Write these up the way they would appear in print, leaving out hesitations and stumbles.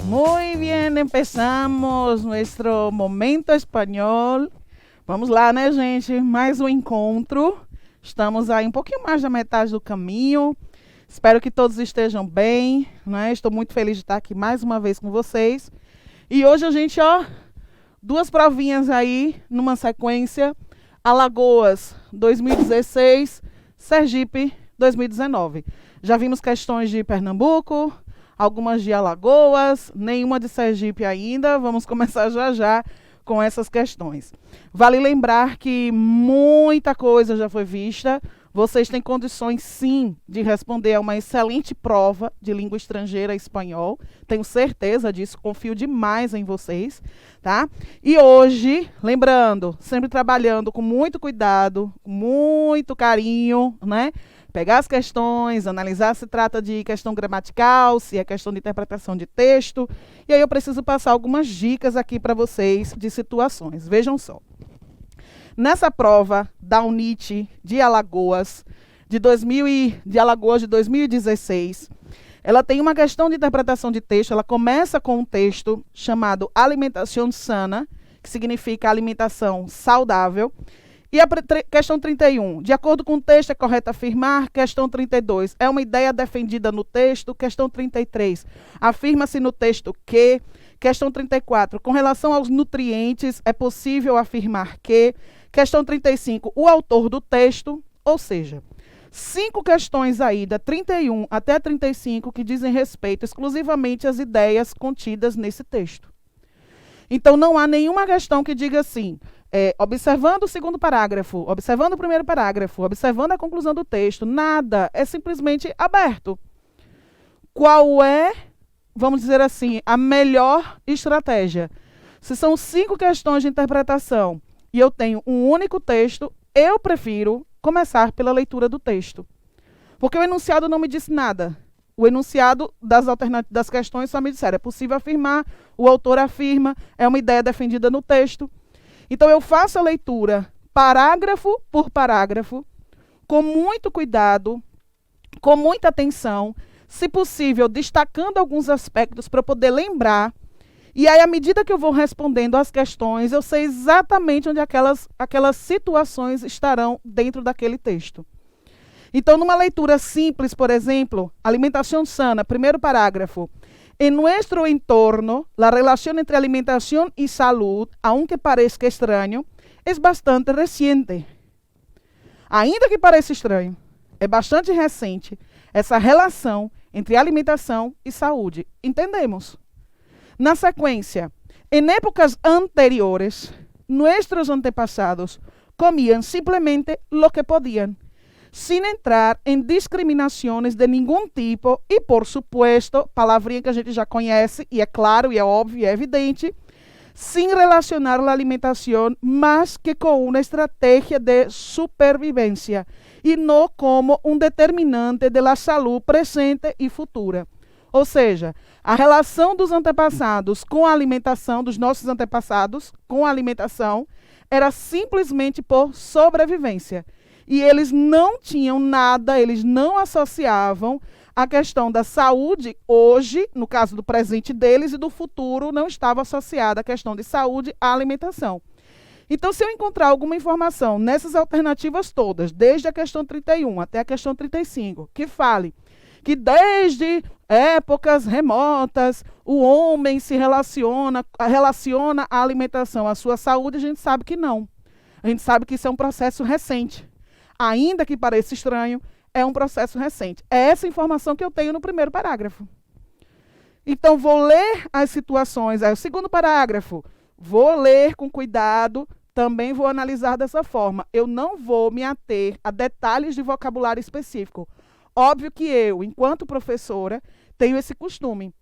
Muy bien, empezamos nuestro momento espanhol. Vamos lá, né, gente? Mais um encontro. Estamos aí um pouquinho mais da metade do caminho. Espero que todos estejam bem, né? Estou muito feliz de estar aqui mais uma vez com vocês. E hoje a gente, duas provinhas aí numa sequência. Alagoas 2016, Sergipe 2019. Já vimos questões de Pernambuco, algumas de Alagoas, nenhuma de Sergipe ainda. Vamos começar já já com essas questões. Vale lembrar que muita coisa já foi vista. Vocês têm condições, sim, de responder a uma excelente prova de língua estrangeira espanhol. Tenho certeza disso, confio demais em vocês, tá? E hoje, lembrando, sempre trabalhando com muito cuidado, com muito carinho, né? Pegar as questões, analisar se trata de questão gramatical, se é questão de interpretação de texto. E aí eu preciso passar algumas dicas aqui para vocês de situações. Vejam só. Nessa prova da UNIT de Alagoas, de Alagoas de 2016, ela tem uma questão de interpretação de texto. Ela começa com um texto chamado Alimentação Sana, que significa alimentação saudável. E a questão 31, de acordo com o texto, é correto afirmar. Questão 32, é uma ideia defendida no texto. Questão 33, afirma-se no texto que. Questão 34, com relação aos nutrientes, é possível afirmar que. Questão 35, o autor do texto, ou seja, 5 questões aí, da 31 até 35, que dizem respeito exclusivamente às ideias contidas nesse texto. Então, não há nenhuma questão que diga assim, observando o segundo parágrafo, observando o primeiro parágrafo, observando a conclusão do texto, nada, é simplesmente aberto. Qual é, vamos dizer assim, a melhor estratégia? Se são 5 questões de interpretação e eu tenho um único texto, eu prefiro começar pela leitura do texto. Porque o enunciado não me disse nada. O enunciado das questões só me disseram, é possível afirmar, o autor afirma, é uma ideia defendida no texto. Então eu faço a leitura parágrafo por parágrafo, com muito cuidado, com muita atenção, se possível destacando alguns aspectos para poder lembrar. E aí, à medida que eu vou respondendo as questões, eu sei exatamente onde aquelas situações estarão dentro daquele texto. Então, numa leitura simples, por exemplo, alimentação sana, primeiro parágrafo. En nuestro entorno, la relación entre alimentación y salud, aunque parezca extraño, es bastante reciente. Ainda que pareça estranho, é bastante recente essa relação entre alimentação e saúde. Entendemos? Na sequência, en épocas anteriores, nuestros antepasados comían simplemente lo que podían, sin entrar em discriminações de nenhum tipo e, por supuesto, palavrinha que a gente já conhece, e é claro, e é óbvio, e é evidente, sem relacionar a alimentação mais que com uma estratégia de supervivência e não como um determinante de la saúde presente e futura. Ou seja, a relação dos antepassados com a alimentação, dos nossos antepassados com a alimentação, era simplesmente por sobrevivência. E eles não tinham nada, eles não associavam a questão da saúde hoje, no caso do presente deles, e do futuro não estava associada a questão de saúde à alimentação. Então, se eu encontrar alguma informação nessas alternativas todas, desde a questão 31 até a questão 35, que fale que desde épocas remotas o homem se relaciona a alimentação à sua saúde, a gente sabe que não. A gente sabe que isso é um processo recente. Ainda que pareça estranho, é um processo recente. É essa informação que eu tenho no primeiro parágrafo. Então, vou ler as situações. Aí, o segundo parágrafo, vou ler com cuidado, também vou analisar dessa forma. Eu não vou me ater a detalhes de vocabulário específico. Óbvio que eu, enquanto professora, tenho esse costume.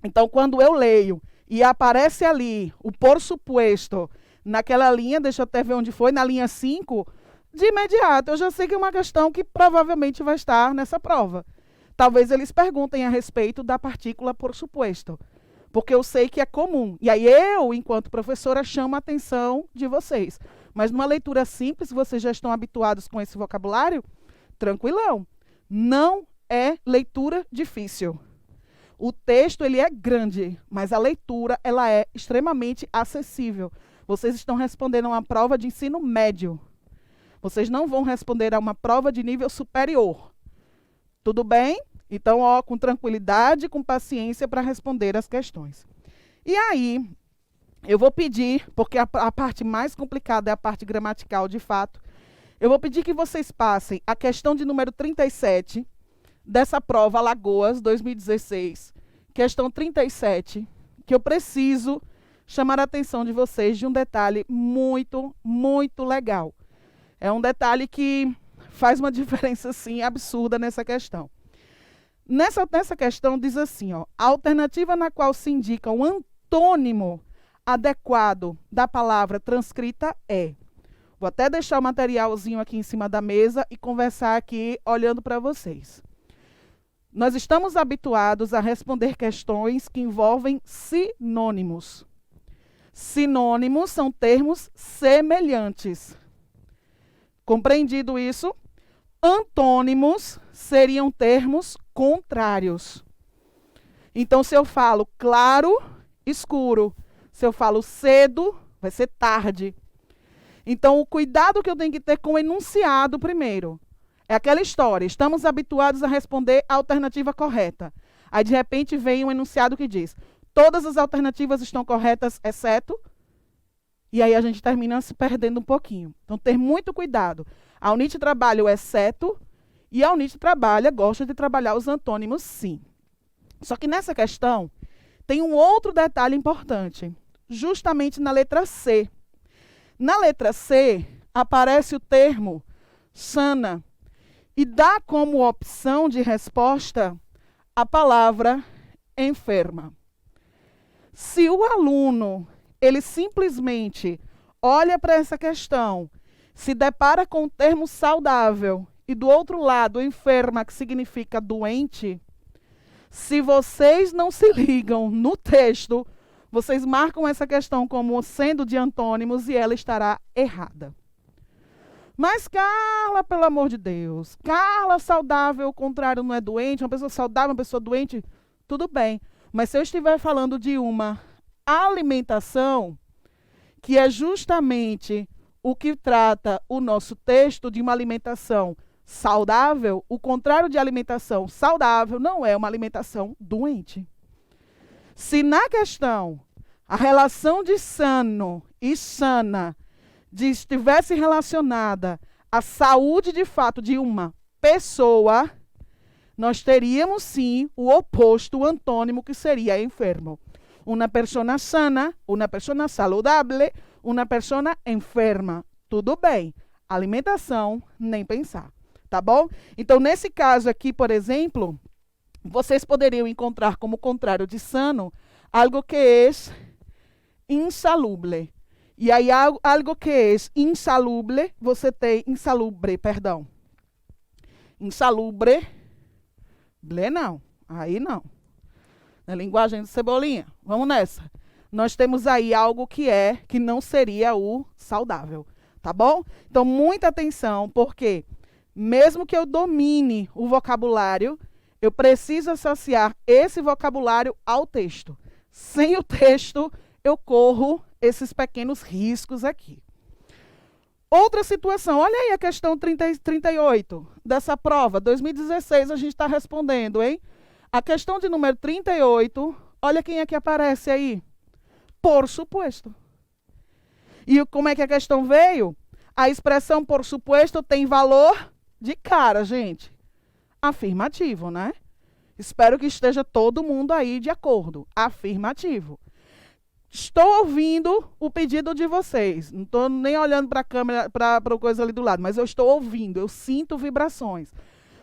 Então, quando eu leio e aparece ali o por supuesto, naquela linha, deixa eu até ver onde foi, na linha 5, de imediato, eu já sei que é uma questão que provavelmente vai estar nessa prova. Talvez eles perguntem a respeito da partícula por supuesto, porque eu sei que é comum. E aí eu, enquanto professora, chamo a atenção de vocês. Mas numa leitura simples, se vocês já estão habituados com esse vocabulário, tranquilão. Não é leitura difícil. O texto ele é grande, mas a leitura ela é extremamente acessível. Vocês estão respondendo a uma prova de ensino médio. Vocês não vão responder a uma prova de nível superior. Tudo bem? Então, com tranquilidade, com paciência para responder as questões. E aí, eu vou pedir, porque a parte mais complicada é a parte gramatical, de fato, eu vou pedir que vocês passem a questão de número 37, dessa prova Alagoas 2016, questão 37, que eu preciso chamar a atenção de vocês de um detalhe muito, muito legal. É um detalhe que faz uma diferença, assim, absurda nessa questão. Nessa questão diz assim, ó, a alternativa na qual se indica um antônimo adequado da palavra transcrita é... Vou até deixar o materialzinho aqui em cima da mesa e conversar aqui olhando para vocês. Nós estamos habituados a responder questões que envolvem sinônimos. Sinônimos são termos semelhantes. Compreendido isso? Antônimos seriam termos contrários. Então, se eu falo claro, escuro. Se eu falo cedo, vai ser tarde. Então, o cuidado que eu tenho que ter com o enunciado primeiro. É aquela história, estamos habituados a responder a alternativa correta. Aí, de repente, vem um enunciado que diz, todas as alternativas estão corretas, exceto... E aí a gente termina se perdendo um pouquinho. Então, ter muito cuidado. A UNIT trabalha o exceto e a UNIT gosta de trabalhar os antônimos, sim. Só que nessa questão, tem um outro detalhe importante. Justamente na letra C. Na letra C, aparece o termo sana e dá como opção de resposta a palavra enferma. Se o aluno, ele simplesmente olha para essa questão, se depara com o termo saudável e do outro lado enferma, que significa doente, se vocês não se ligam no texto, vocês marcam essa questão como sendo de antônimos e ela estará errada. Mas, Carla, pelo amor de Deus, Carla, saudável, o contrário, não é doente, uma pessoa saudável, uma pessoa doente, tudo bem. Mas se eu estiver falando de uma alimentação, que é justamente o que trata o nosso texto de uma alimentação saudável, o contrário de alimentação saudável não é uma alimentação doente. Se na questão a relação de sano e sana estivesse relacionada à saúde de fato de uma pessoa, nós teríamos sim o oposto, o antônimo, que seria enfermo. Una persona sana, una persona saludable, una persona enferma. Tudo bem. Alimentação, nem pensar. Tá bom? Então, nesse caso aqui, por exemplo, vocês poderiam encontrar como contrário de sano algo que é insalubre. E aí, algo que é insalubre, você tem insalubre, perdão. Insalubre, não, aí não. Na linguagem de Cebolinha, vamos nessa. Nós temos aí algo que não seria o saudável, tá bom? Então, muita atenção, porque mesmo que eu domine o vocabulário, eu preciso associar esse vocabulário ao texto. Sem o texto, eu corro esses pequenos riscos aqui. Outra situação, olha aí a questão 38 dessa prova, 2016, a gente está respondendo, hein? A questão de número 38, olha quem é que aparece aí. Por suposto. E como é que a questão veio? A expressão por suposto tem valor de cara, gente. Afirmativo, né? Espero que esteja todo mundo aí de acordo. Afirmativo. Estou ouvindo o pedido de vocês. Não estou nem olhando para a câmera, para a coisa ali do lado, mas eu estou ouvindo, eu sinto vibrações.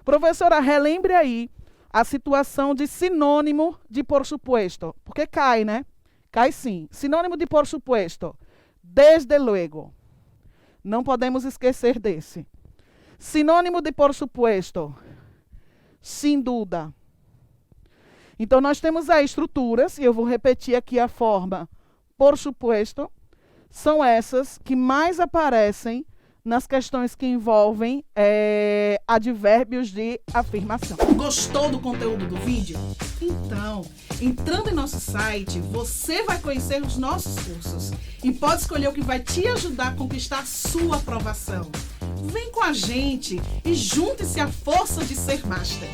Professora, relembre aí a situação de sinônimo de por supuesto. Porque cai, né? Cai sim. Sinônimo de por supuesto. Desde luego. Não podemos esquecer desse. Sinônimo de por supuesto. Sem dúvida. Então, nós temos aí estruturas, e eu vou repetir aqui a forma por suposto, são essas que mais aparecem nas questões que envolvem advérbios de afirmação. Gostou do conteúdo do vídeo? Então, entrando em nosso site, você vai conhecer os nossos cursos e pode escolher o que vai te ajudar a conquistar a sua aprovação. Vem com a gente e junte-se à força de ser Master.